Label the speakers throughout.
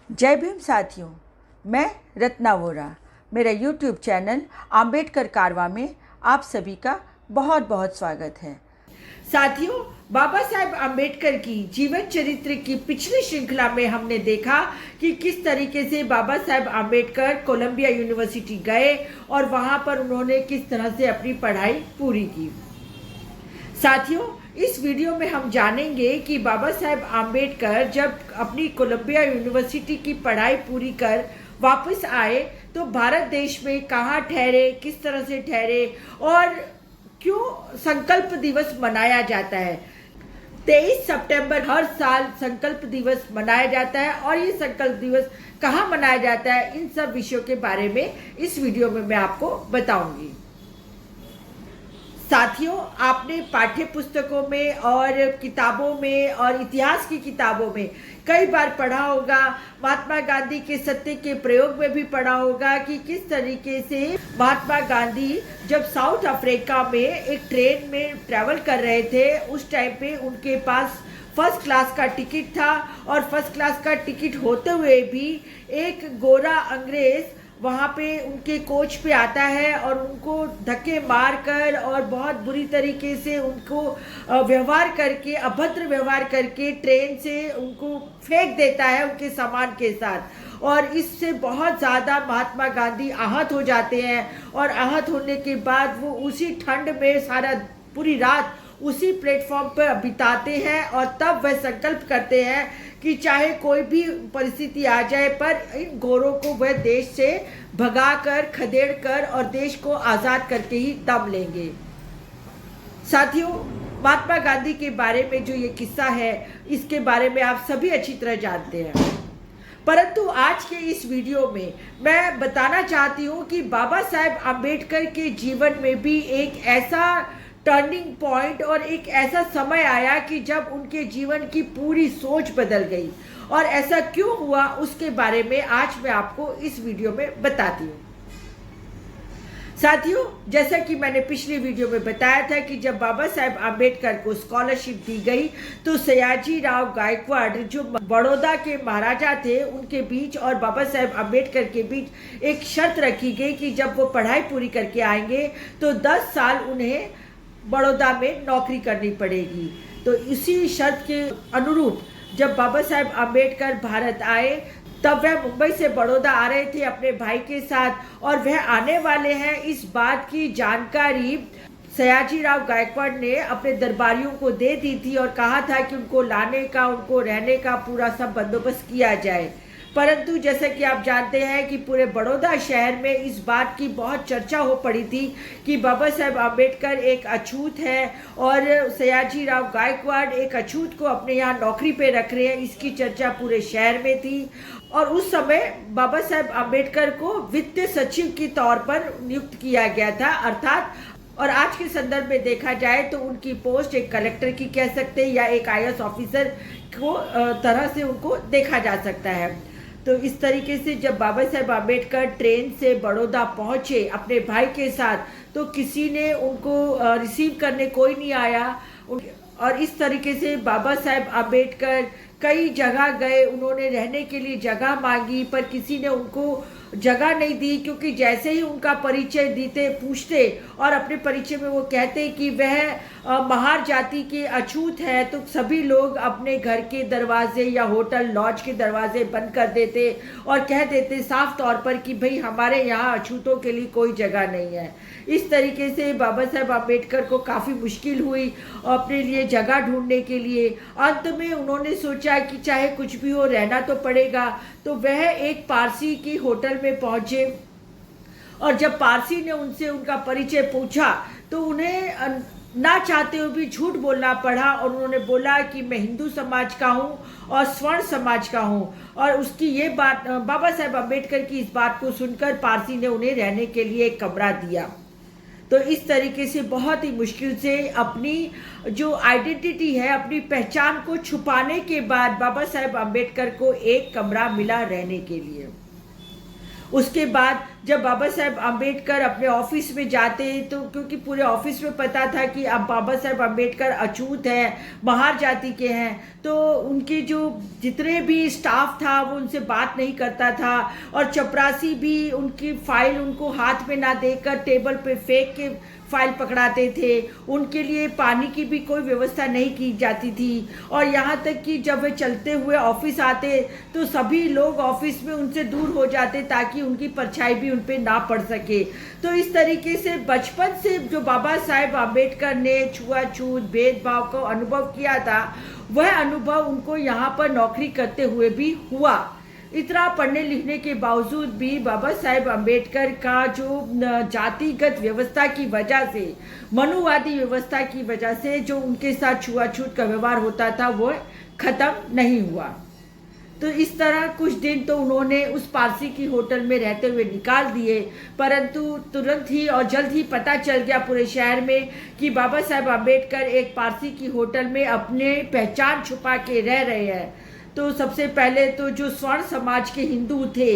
Speaker 1: जय भीम साथियों, मैं रत्ना वोरा। मेरा YouTube चैनल आम्बेडकर कारवा में आप सभी का बहुत बहुत स्वागत है। साथियों, बाबा साहेब आम्बेडकर की जीवन चरित्र की पिछली श्रृंखला में हमने देखा कि किस तरीके से बाबा साहेब आम्बेडकर कोलंबिया यूनिवर्सिटी गए और वहां पर उन्होंने किस तरह से अपनी पढ़ाई पूरी की। साथियों, इस वीडियो में हम जानेंगे कि बाबा साहेब आम्बेडकर जब अपनी कोलंबिया यूनिवर्सिटी की पढ़ाई पूरी कर वापस आए तो भारत देश में कहाँ ठहरे, किस तरह से ठहरे और क्यों संकल्प दिवस मनाया जाता है। 23 सितंबर हर साल संकल्प दिवस मनाया जाता है और ये संकल्प दिवस कहाँ मनाया जाता है, इन सब विषयों के बारे में इस वीडियो में मैं आपको बताऊंगी। साथियों, आपने पाठ्य पुस्तकों में और किताबों में और इतिहास की किताबों में कई बार पढ़ा होगा, महात्मा गांधी के सत्य के प्रयोग में भी पढ़ा होगा कि किस तरीके से महात्मा गांधी जब साउथ अफ्रीका में एक ट्रेन में ट्रैवल कर रहे थे, उस टाइम पे उनके पास फर्स्ट क्लास का टिकट था और फर्स्ट क्लास का टिकट होते हुए भी एक गोरा अंग्रेज वहाँ पे उनके कोच पे आता है और उनको धक्के मार कर और बहुत बुरी तरीके से उनको व्यवहार करके, अभद्र व्यवहार करके ट्रेन से उनको फेंक देता है उनके सामान के साथ। और इससे बहुत ज़्यादा महात्मा गांधी आहत हो जाते हैं और आहत होने के बाद वो उसी ठंड में पूरी रात उसी प्लेटफॉर्म पर बिताते हैं और तब वह संकल्प करते हैं कि चाहे कोई भी परिस्थिति आ जाए पर इन गोरों को वह देश से भगाकर, खदेड़कर और देश को आज़ाद करके ही दम लेंगे। साथियों, महात्मा गांधी के बारे में जो ये किस्सा है, इसके बारे में आप सभी अच्छी तरह जानते हैं, परंतु आज के इस वीडियो में मैं बताना चाहती हूँ कि बाबा साहेब आम्बेडकर के जीवन में भी एक ऐसा टर्निंग पॉइंट और एक ऐसा समय आया कि जब उनके जीवन की पूरी सोच बदल गई। और ऐसा क्यों हुआ उसके बारे में आज मैं आपको इस वीडियो में बताती हूँ। साथियों, जैसा कि मैंने पिछली वीडियो में बताया था कि जब बाबा साहेब आम्बेडकर को स्कॉलरशिप दी गई तो सयाजी राव गायकवाड़ जो बड़ौदा के महाराजा थे, उनके बीच और बाबा साहेब आम्बेडकर के बीच एक शर्त रखी गई कि जब वो पढ़ाई पूरी करके आएंगे तो 10 साल उन्हें बड़ौदा में नौकरी करनी पड़ेगी। तो इसी शर्त के अनुरूप जब बाबा साहेब आम्बेडकर भारत आए तब वह मुंबई से बड़ौदा आ रहे थे अपने भाई के साथ और वह आने वाले हैं, इस बात की जानकारी सयाजी राव गायकवाड़ ने अपने दरबारियों को दे दी थी और कहा था कि उनको लाने का, उनको रहने का पूरा सब बंदोबस्त किया जाए। परंतु जैसा कि आप जानते हैं कि पूरे बड़ौदा शहर में इस बात की बहुत चर्चा हो पड़ी थी कि बाबा साहेब आम्बेडकर एक अछूत है और सयाजी राव गायकवाड़ एक अछूत को अपने यहाँ नौकरी पे रख रहे हैं, इसकी चर्चा पूरे शहर में थी। और उस समय बाबा साहेब आम्बेडकर को वित्त सचिव के तौर पर नियुक्त किया गया था, अर्थात और आज के संदर्भ में देखा जाए तो उनकी पोस्ट एक कलेक्टर की कह सकते हैं या एक IAS ऑफिसर को तरह से उनको देखा जा सकता है। तो इस तरीके से जब बाबा साहेब आम्बेडकर ट्रेन से बड़ौदा पहुंचे अपने भाई के साथ तो किसी ने उनको रिसीव करने कोई नहीं आया। और इस तरीके से बाबा साहेब आम्बेडकर कई जगह गए, उन्होंने रहने के लिए जगह मांगी पर किसी ने उनको जगह नहीं दी, क्योंकि जैसे ही उनका परिचय देते पूछते और अपने परिचय में वो कहते कि वह महार जाति के अछूत है तो सभी लोग अपने घर के दरवाजे या होटल लॉज के दरवाजे बंद कर देते और कह देते साफ तौर पर कि भाई हमारे यहाँ अछूतों के लिए कोई जगह नहीं है। इस तरीके से बाबा साहेब आम्बेडकर को काफ़ी मुश्किल हुई अपने लिए जगह ढूंढने के लिए। अंत में उन्होंने सोचा कि चाहे कुछ भी हो रहना तो पड़ेगा, तो वह एक पारसी की होटल में पहुंचे और जब पारसी ने उनसे उनका परिचय पूछा तो उन्हें ना चाहते हुए भी झूठ बोलना पड़ा और उन्होंने बोला कि मैं हिंदू समाज का हूँ और स्वर्ण समाज का हूँ। और उसकी ये बात बाबा साहेब आम्बेडकर की इस बात को सुनकर पारसी ने उन्हें रहने के लिए एक कमरा दिया। तो इस तरीके से बहुत ही मुश्किल से अपनी जो आइडेंटिटी है, अपनी पहचान को छुपाने के बाद बाबा साहेब आम्बेडकर को एक कमरा मिला रहने के लिए। उसके बाद जब बाबा साहेब आम्बेडकर अपने ऑफिस में जाते तो क्योंकि पूरे ऑफिस में पता था कि अब बाबा साहेब आम्बेडकर अछूत हैं, महार जाति के हैं, तो उनके जो जितने भी स्टाफ था वो उनसे बात नहीं करता था और चपरासी भी उनकी फाइल उनको हाथ में ना देकर टेबल पे फेंक के फाइल पकड़ाते थे। उनके लिए पानी की भी कोई व्यवस्था नहीं की जाती थी और यहाँ तक कि जब वे चलते हुए ऑफिस आते तो सभी लोग ऑफिस में उनसे दूर हो जाते ताकि उनकी परछाई भी उन पे ना पड़ सके। तो इस तरीके से बचपन से जो बाबा साहेब आम्बेडकर ने छुआछूत भेदभाव को अनुभव किया था, वह अनुभव उनको यहाँ पर नौकरी करते हुए भी हुआ। इतना पढ़ने लिखने के बावजूद भी बाबा साहेब आम्बेडकर का जो जातिगत व्यवस्था की वजह से, मनुवादी व्यवस्था की वजह से जो उनके साथ छुआछूत का व्यवहार होता था वो खत्म नहीं हुआ। तो इस तरह कुछ दिन तो उन्होंने उस पारसी की होटल में रहते हुए निकाल दिए, परंतु तुरंत ही और जल्द ही पता चल गया पूरे शहर में कि बाबा साहेब आम्बेडकर एक पारसी की होटल में अपने पहचान छुपा के रह रहे हैं। तो सबसे पहले तो जो स्वर्ण समाज के हिंदू थे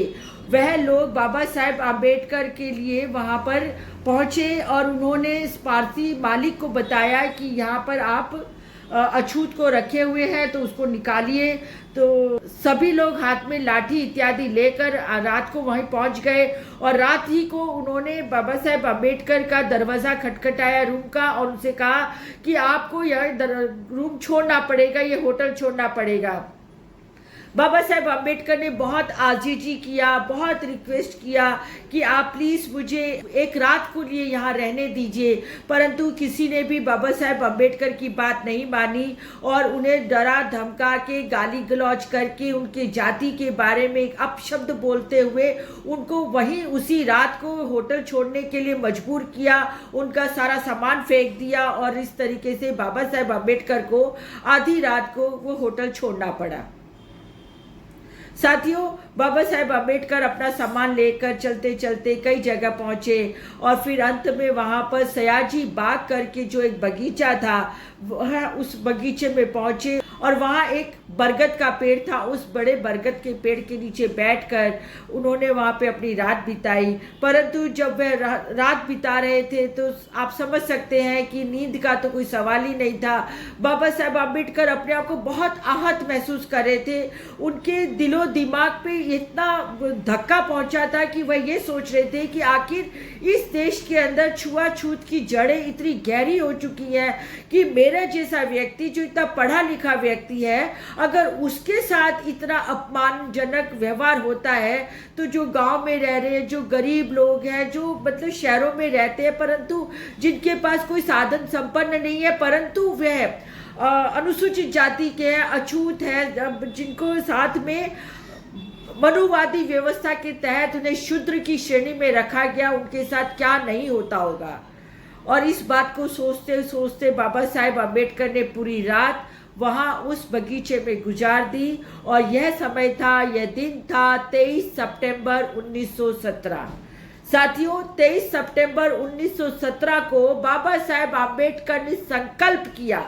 Speaker 1: वह लोग बाबा साहेब आम्बेडकर के लिए वहाँ पर पहुँचे और उन्होंने इस पारसी मालिक को बताया कि यहाँ पर आप अछूत को रखे हुए हैं तो उसको निकालिए। तो सभी लोग हाथ में लाठी इत्यादि लेकर रात को वहीं पहुंच गए और रात ही को उन्होंने बाबा साहेब आम्बेडकर का दरवाज़ा खटखटाया रूम का और उनसे कहा कि आपको यह रूम छोड़ना पड़ेगा, ये होटल छोड़ना पड़ेगा। बाबा साहेब आम्बेडकर ने बहुत आजीजी किया, बहुत रिक्वेस्ट किया कि आप प्लीज़ मुझे एक रात को लिए यहाँ रहने दीजिए, परंतु किसी ने भी बाबा साहेब आम्बेडकर की बात नहीं मानी और उन्हें डरा धमका के गाली गलौज करके उनके जाति के बारे में एक अपशब्द बोलते हुए उनको वहीं उसी रात को होटल छोड़ने के लिए मजबूर किया। उनका सारा सामान फेंक दिया और इस तरीके से बाबा साहेब आम्बेडकर को आधी रात को वो होटल छोड़ना पड़ा। साथियों, बाबा साहेब आम्बेडकर अपना सामान लेकर चलते चलते कई जगह पहुंचे और फिर अंत में वहां पर सयाजी बाग करके जो एक बगीचा था वह उस बगीचे में पहुंचे और वहां एक बरगद का पेड़ था। उस बड़े बरगद के पेड़ के नीचे बैठकर उन्होंने वहां पे अपनी रात बिताई। परंतु जब वह रात बिता रहे थे तो आप समझ सकते हैं कि नींद का तो कोई सवाल ही नहीं था। बाबा साहेब आम्बेडकर अपने आप को बहुत आहत महसूस कर रहे थे। उनके दिलो दिमाग पे इतना धक्का पहुंचा था कि वह ये सोच रहे थे कि आखिर इस देश के अंदर छुआछूत की जड़ें इतनी गहरी हो चुकी हैं कि मेरा जैसा व्यक्ति जो इतना पढ़ा लिखा व्यक्ति है, अगर उसके साथ इतना अपमानजनक व्यवहार होता है तो जो गांव में रह रहे हैं, जो गरीब लोग हैं, जो मतलब शहरों में रहते हैं परंतु जिनके पास कोई साधन संपन्न नहीं है, परंतु वह अनुसूचित जाति के हैं, अछूत हैं, जिनको साथ में मनुवादी व्यवस्था के तहत उन्हें शूद्र की श्रेणी में रखा गया, उनके साथ क्या नहीं होता होगा। और इस बात को सोचते सोचते बाबा साहेब आम्बेडकर ने पूरी रात वहाँ उस बगीचे में गुजार दी और यह समय था, यह दिन था 23 सितंबर 1917। साथियों, 23 सितंबर 1917 को बाबा साहेब आम्बेडकर ने संकल्प किया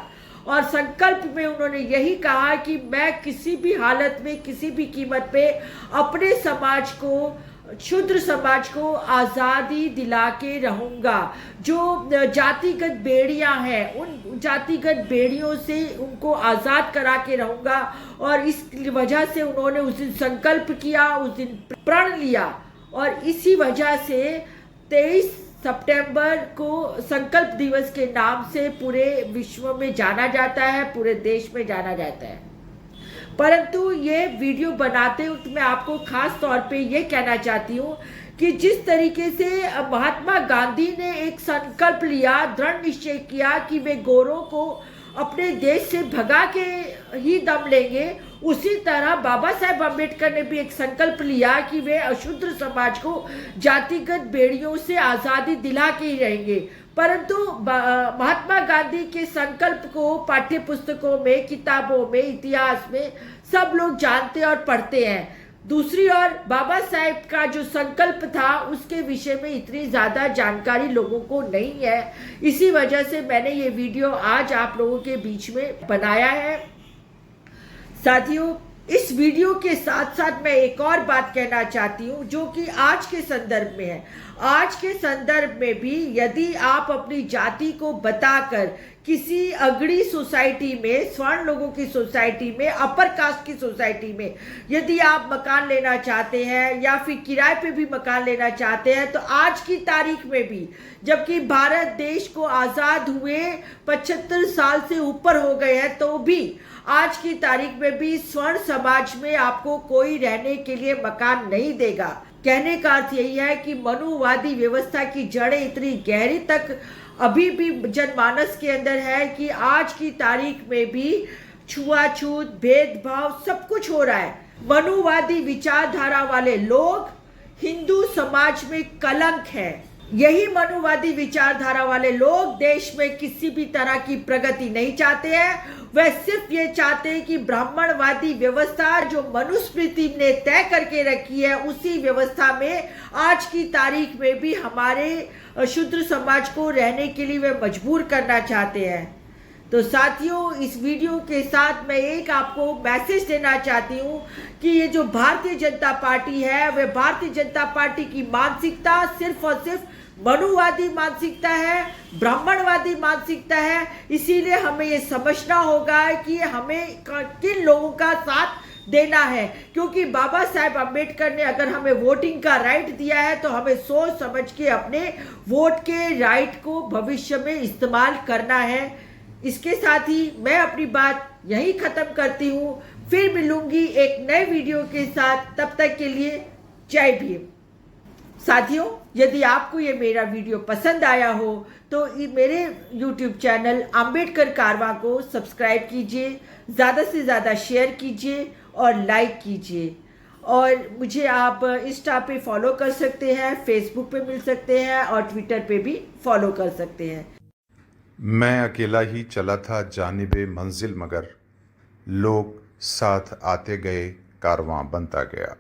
Speaker 1: और संकल्प में उन्होंने यही कहा कि मैं किसी भी हालत में, किसी भी कीमत पे अपने समाज को, शूद्र समाज को आज़ादी दिला के रहूँगा। जो जातिगत बेड़ियाँ हैं उन जातिगत बेड़ियों से उनको आज़ाद करा के रहूँगा। और इस वजह से उन्होंने उस दिन संकल्प किया, उस दिन प्रण लिया और इसी वजह से 23 सितंबर को संकल्प दिवस के नाम से पूरे विश्व में जाना जाता है, पूरे देश में जाना जाता है। परंतु ये वीडियो बनाते वक्त मैं आपको खास तौर पे ये कहना चाहती हूँ कि जिस तरीके से महात्मा गांधी ने एक संकल्प लिया, दृढ़ निश्चय किया कि वे गोरों को अपने देश से भगा के ही दम लेंगे, उसी तरह बाबा साहेब आम्बेडकर ने भी एक संकल्प लिया कि वे अशूद्र समाज को जातिगत बेड़ियों से आज़ादी दिला के ही रहेंगे। परंतु महात्मा गांधी के संकल्प को पाठ्य पुस्तकों में, किताबों में, इतिहास में सब लोग जानते और पढ़ते हैं। दूसरी ओर बाबा साहेब का जो संकल्प था उसके विषय में इतनी ज़्यादा जानकारी लोगों को नहीं है। इसी वजह से मैंने ये वीडियो आज आप लोगों के बीच में बनाया है। साथियों, इस वीडियो के साथ साथ मैं एक और बात कहना चाहती हूँ जो कि आज के संदर्भ में है। आज के संदर्भ में भी यदि आप अपनी जाति को बताकर किसी अगड़ी सोसाइटी में, स्वर्ण लोगों की सोसाइटी में, अपर कास्ट की सोसाइटी में यदि आप मकान लेना चाहते हैं या फिर किराए पे भी मकान लेना चाहते हैं, तो आज की तारीख में भी, जबकि भारत देश को आज़ाद हुए 75 साल से ऊपर हो गए हैं, तो भी आज की तारीख में भी स्वर्ण समाज में आपको कोई रहने के लिए मकान नहीं देगा। कहने का अर्थ यही है कि मनुवादी व्यवस्था की जड़ें इतनी गहरी तक अभी भी जनमानस के अंदर है कि आज की तारीख में भी छुआछूत, भेदभाव सब कुछ हो रहा है। मनुवादी विचारधारा वाले लोग हिंदू समाज में कलंक है। यही मनुवादी विचारधारा वाले लोग देश में किसी भी तरह की प्रगति नहीं चाहते हैं। वह सिर्फ ये चाहते हैं कि ब्राह्मणवादी व्यवस्था जो मनुस्मृति ने तय करके रखी है, उसी व्यवस्था में आज की तारीख में भी हमारे शूद्र समाज को रहने के लिए वे मजबूर करना चाहते हैं। तो साथियों, इस वीडियो के साथ मैं एक आपको मैसेज देना चाहती हूँ कि ये जो भारतीय जनता पार्टी है, वह भारतीय जनता पार्टी की मानसिकता सिर्फ और सिर्फ मनुवादी मानसिकता है, ब्राह्मणवादी मानसिकता है। इसीलिए हमें ये समझना होगा कि हमें किन लोगों का साथ देना है, क्योंकि बाबा साहेब अम्बेडकर ने अगर हमें वोटिंग का राइट दिया है तो हमें सोच समझ के अपने वोट के राइट को भविष्य में इस्तेमाल करना है। इसके साथ ही मैं अपनी बात यहीं ख़त्म करती हूँ। फिर मिलूंगी एक नए वीडियो के साथ। तब तक के लिए जय भीम। साथियों, यदि आपको ये मेरा वीडियो पसंद आया हो तो मेरे YouTube चैनल अंबेडकर कारवां को सब्सक्राइब कीजिए, ज़्यादा से ज़्यादा शेयर कीजिए और लाइक कीजिए। और मुझे आप इंस्टा पे फॉलो कर सकते हैं, फेसबुक पे मिल सकते हैं और ट्विटर पे भी फॉलो कर सकते हैं।
Speaker 2: मैं अकेला ही चला था जानिबे मंजिल, मगर लोग साथ आते गए, कारवां बनता गया।